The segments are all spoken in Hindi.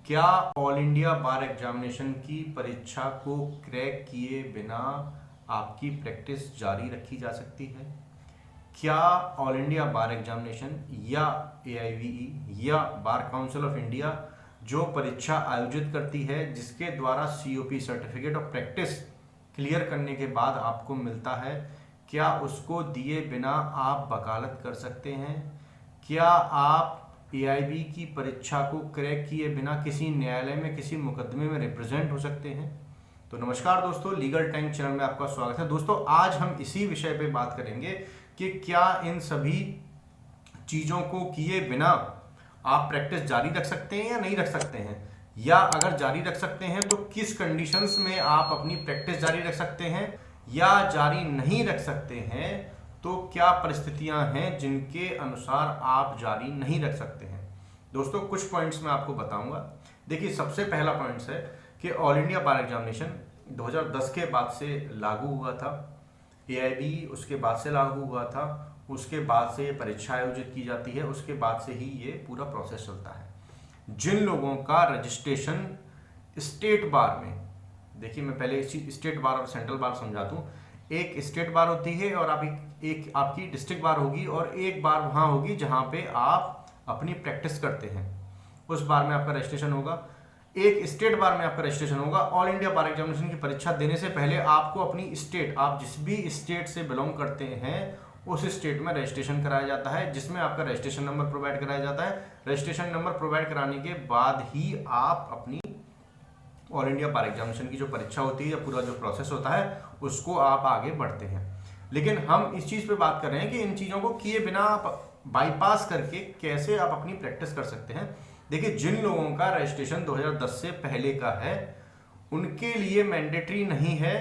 क्या ऑल इंडिया बार एग्जामिनेशन की परीक्षा को क्रैक किए बिना आपकी प्रैक्टिस जारी रखी जा सकती है? क्या ऑल इंडिया बार एग्जामिनेशन या AIVE या बार काउंसिल ऑफ इंडिया जो परीक्षा आयोजित करती है, जिसके द्वारा COP certificate of practice clear करने के बाद आपको मिलता है, क्या उसको दिए बिना आप वकालत कर सकते हैं? क्या आप AIB की परीक्षा को क्रैक किए बिना किसी न्यायालय में किसी मुकदमे में रिप्रेजेंट हो सकते हैं? तो नमस्कार दोस्तों, लीगल टाइम चैनल में आपका स्वागत है। दोस्तों, आज हम इसी विषय पे बात करेंगे कि क्या इन सभी चीज़ों को किए बिना आप प्रैक्टिस जारी रख सकते हैं या नहीं रख सकते हैं, या अगर जारी रख सकते हैं तो किस कंडीशंस में आप अपनी प्रैक्टिस जारी रख सकते हैं, या जारी नहीं रख सकते हैं तो क्या परिस्थितियां हैं जिनके अनुसार आप जारी नहीं रख सकते हैं। दोस्तों, कुछ पॉइंट्स मैं आपको बताऊंगा। देखिए, सबसे पहला पॉइंट्स है कि ऑल इंडिया बार एग्जामिनेशन 2010 के बाद से लागू हुआ था, AIB उसके बाद से लागू हुआ था, उसके बाद से ये परीक्षा आयोजित की जाती है, उसके बाद से ही ये पूरा प्रोसेस चलता है। जिन लोगों का रजिस्ट्रेशन स्टेट बार में, देखिए मैं पहले स्टेट बार और सेंट्रल बार समझा दूं। एक स्टेट बार होती है और आप एक आपकी डिस्ट्रिक्ट बार होगी, और एक बार वहाँ होगी जहाँ पे आप अपनी प्रैक्टिस करते हैं, उस बार में आपका रजिस्ट्रेशन होगा। एक स्टेट बार में आपका रजिस्ट्रेशन होगा। ऑल इंडिया बार एग्जामिनेशन की परीक्षा देने से पहले आपको अपनी स्टेट, आप जिस भी स्टेट से बिलोंग करते हैं उस स्टेट में रजिस्ट्रेशन कराया जाता है, जिसमें आपका रजिस्ट्रेशन नंबर प्रोवाइड कराया जाता है। रजिस्ट्रेशन नंबर प्रोवाइड कराने के बाद ही आप अपनी ऑल इंडिया बार एग्जामिनेशन की जो परीक्षा होती है या पूरा जो प्रोसेस होता है उसको आप आगे बढ़ते हैं। लेकिन हम इस चीज़ पे बात कर रहे हैं कि इन चीज़ों को किए बिना आप बाईपास करके कैसे आप अपनी प्रैक्टिस कर सकते हैं। देखिए, जिन लोगों का रजिस्ट्रेशन 2010 से पहले का है उनके लिए मैंडेटरी नहीं है।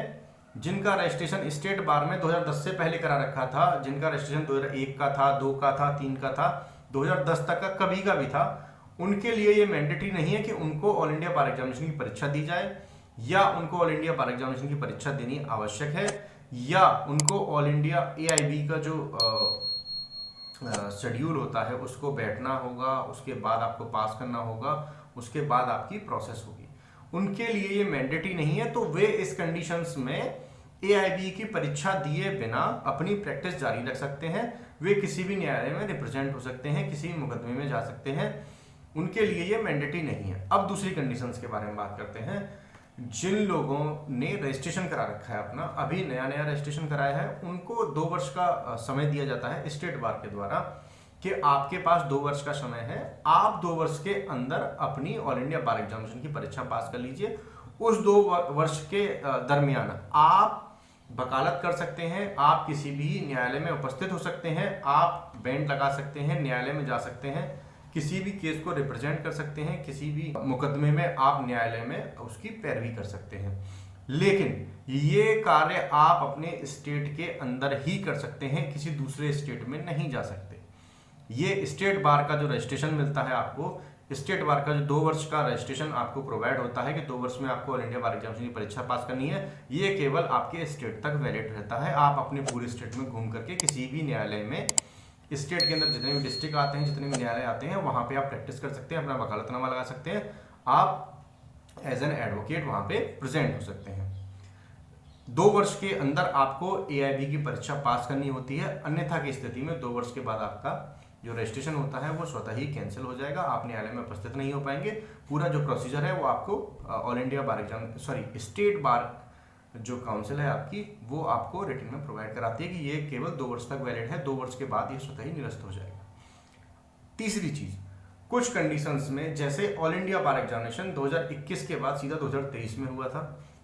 जिनका रजिस्ट्रेशन स्टेट बार में 2010 से पहले करा रखा था, जिनका रजिस्ट्रेशन 2001 का था, 2 का था, 3 का था, 2010 तक का कभी का भी था, उनके लिए ये मैंडेटरी नहीं है कि उनको ऑल इंडिया बार एग्जामिनेशन की परीक्षा दी जाए, या उनको ऑल इंडिया बार एग्जामिनेशन की परीक्षा देनी आवश्यक है, या उनको ऑल इंडिया AIB का जो शेड्यूल होता है उसको बैठना होगा, उसके बाद आपको पास करना होगा, उसके बाद आपकी प्रोसेस होगी। उनके लिए ये मैंडेटरी नहीं है, तो वे इस कंडीशंस में AIB की परीक्षा दिए बिना अपनी प्रैक्टिस जारी रख सकते हैं। वे किसी भी न्यायालय में रिप्रेजेंट हो सकते हैं, किसी भी मुकदमे में जा सकते हैं, उनके लिए ये मैंडेटरी नहीं है। अब दूसरी कंडीशंस के बारे में बात करते हैं। जिन लोगों ने रजिस्ट्रेशन करा रखा है, अपना अभी नया नया रजिस्ट्रेशन कराया है, उनको 2 वर्ष का समय दिया जाता है स्टेट बार के द्वारा कि आपके पास 2 वर्ष का समय है, आप 2 वर्ष के अंदर अपनी ऑल इंडिया बार एग्जामिनेशन की परीक्षा पास कर लीजिए। उस 2 वर्ष के दरमियान आप वकालत कर सकते हैं, आप किसी भी न्यायालय में उपस्थित हो सकते हैं, आप बैंड लगा सकते हैं, न्यायालय में जा सकते हैं, किसी भी केस को रिप्रेजेंट कर सकते हैं, किसी भी मुकदमे में आप न्यायालय में उसकी पैरवी कर सकते हैं। लेकिन ये कार्य आप अपने स्टेट के अंदर ही कर सकते हैं, किसी दूसरे स्टेट में नहीं जा सकते। ये स्टेट बार का जो रजिस्ट्रेशन मिलता है आपको, स्टेट बार का जो 2 वर्ष का रजिस्ट्रेशन आपको प्रोवाइड होता है कि 2 वर्ष में आपको ऑल इंडिया बार एग्जामिनेशन की परीक्षा पास करनी है, ये केवल आपके स्टेट तक वैलिड रहता है। आप अपने पूरे स्टेट में घूम करके किसी भी न्यायालय में, स्टेट के अंदर जितने भी डिस्ट्रिक्ट आते हैं, जितने भी न्यायालय आते हैं, वहाँ पे आप प्रैक्टिस कर सकते हैं, अपना वकालतनामा लगा सकते हैं, आप एज एन एडवोकेट वहाँ पे प्रेजेंट हो सकते हैं। 2 वर्ष के अंदर आपको AIB की परीक्षा पास करनी होती है, अन्यथा की स्थिति में 2 वर्ष के बाद आपका जो रजिस्ट्रेशन होता है वो स्वतः ही कैंसिल हो जाएगा, आप न्यायालय में उपस्थित नहीं हो पाएंगे। पूरा जो प्रोसीजर है वो आपको ऑल इंडिया बार स्टेट बार जो काउंसिल है आपकी, वो आपको रिटन में प्रोवाइड कराती है कि ये केवल 2 वर्ष तक वैलिड है, 2 वर्ष के बाद ये स्वतः ही निरस्त हो जाएगा। तीसरी चीज, कुछ कंडीशंस में, जैसे ऑल इंडिया बार एग्जामिनेशन 2021 के बाद सीधा 2023 में हुआ था,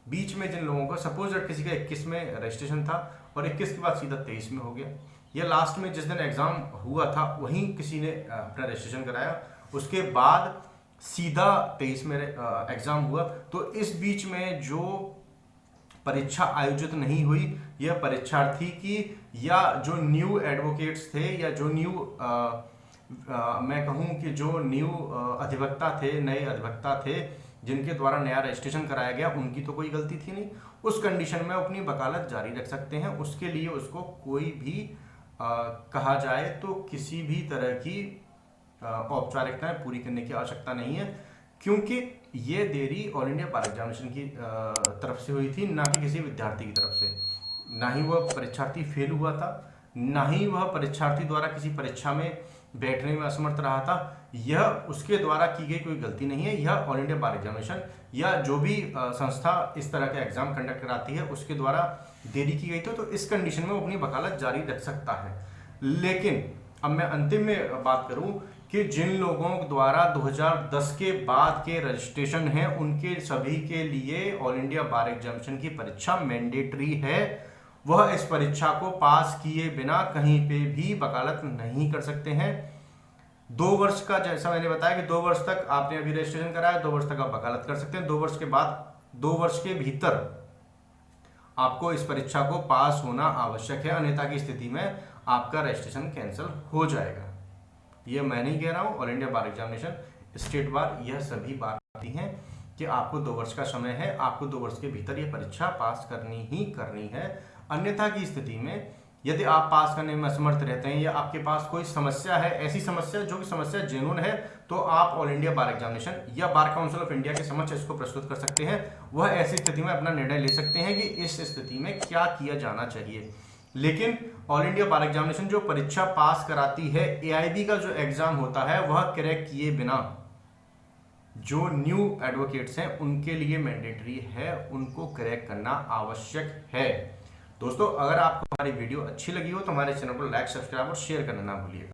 बीच में जिन लोगों का सपोज किसी का 21 में रजिस्ट्रेशन था और 21 के बाद सीधा 23 में हो गया, या लास्ट में जिस दिन एग्जाम हुआ था वहीं किसी ने अपना रजिस्ट्रेशन कराया, उसके बाद सीधा 23 में एग्जाम हुआ, तो इस बीच में जो परीक्षा आयोजित नहीं हुई, यह परीक्षार्थी की या जो न्यू एडवोकेट्स थे, या जो न्यू मैं कहूँ कि जो न्यू अधिवक्ता थे, नए अधिवक्ता थे जिनके द्वारा नया रजिस्ट्रेशन कराया गया, उनकी तो कोई गलती थी नहीं। उस कंडीशन में अपनी वकालत जारी रख सकते हैं। उसके लिए उसको कोई भी कहा जाए तो किसी भी तरह की औपचारिकताएं पूरी करने की आवश्यकता नहीं है। क्योंकि ये देरी ऑल इंडिया बार एग्जामिनेशन की तरफ से हुई थी, ना कि किसी विद्यार्थी की तरफ से। ना ही वह परीक्षार्थी फेल हुआ था, ना ही वह परीक्षार्थी द्वारा किसी परीक्षा में बैठने में असमर्थ रहा था। यह उसके द्वारा की गई कोई गलती नहीं है, यह ऑल इंडिया बार एग्जामिनेशन या जो भी संस्था इस तरह के एग्जाम कंडक्ट कराती है उसके द्वारा देरी की गई थी। तो इस कंडीशन में वो अपनी वकालत जारी रख सकता है। लेकिन अब मैं अंतिम में बात करूं कि जिन लोगों द्वारा 2010 के बाद के रजिस्ट्रेशन है, उनके सभी के लिए ऑल इंडिया बार एग्जामिनेशन की परीक्षा मैंडेटरी है। वह इस परीक्षा को पास किए बिना कहीं पे भी वकालत नहीं कर सकते हैं। 2 वर्ष का, जैसा मैंने बताया कि 2 वर्ष तक आपने अभी रजिस्ट्रेशन कराया, 2 वर्ष तक आप वकालत कर सकते हैं। 2 वर्ष के बाद, 2 वर्ष के भीतर आपको इस परीक्षा को पास होना आवश्यक है, अन्यथा की स्थिति में आपका रजिस्ट्रेशन कैंसिल हो जाएगा। ये मैं नहीं कह रहा हूं, ऑल इंडिया बार एग्जामिनेशन, स्टेट बार, यह सभी बात आती हैं कि आपको 2 वर्ष का समय है, आपको 2 वर्ष के भीतर यह परीक्षा पास करनी ही करनी है। अन्यथा की स्थिति में यदि आप पास करने में असमर्थ रहते हैं या आपके पास कोई समस्या है, ऐसी समस्या जो कि समस्या जेन्युइन है, तो आप ऑल इंडिया बार एग्जामिनेशन या बार काउंसिल ऑफ इंडिया के समक्ष इसको प्रस्तुत कर सकते हैं। वह ऐसी स्थिति में अपना निर्णय ले सकते हैं कि इस स्थिति में क्या किया जाना चाहिए। लेकिन ऑल इंडिया बार एग्जामिनेशन जो परीक्षा पास कराती है, एआईबी का जो एग्जाम होता है, वह क्रैक किए बिना जो न्यू एडवोकेट्स हैं उनके लिए मैंडेटरी है, उनको क्रैक करना आवश्यक है। दोस्तों, अगर आपको हमारी वीडियो अच्छी लगी हो तो हमारे चैनल को लाइक, सब्सक्राइब और शेयर करना ना भूलिएगा।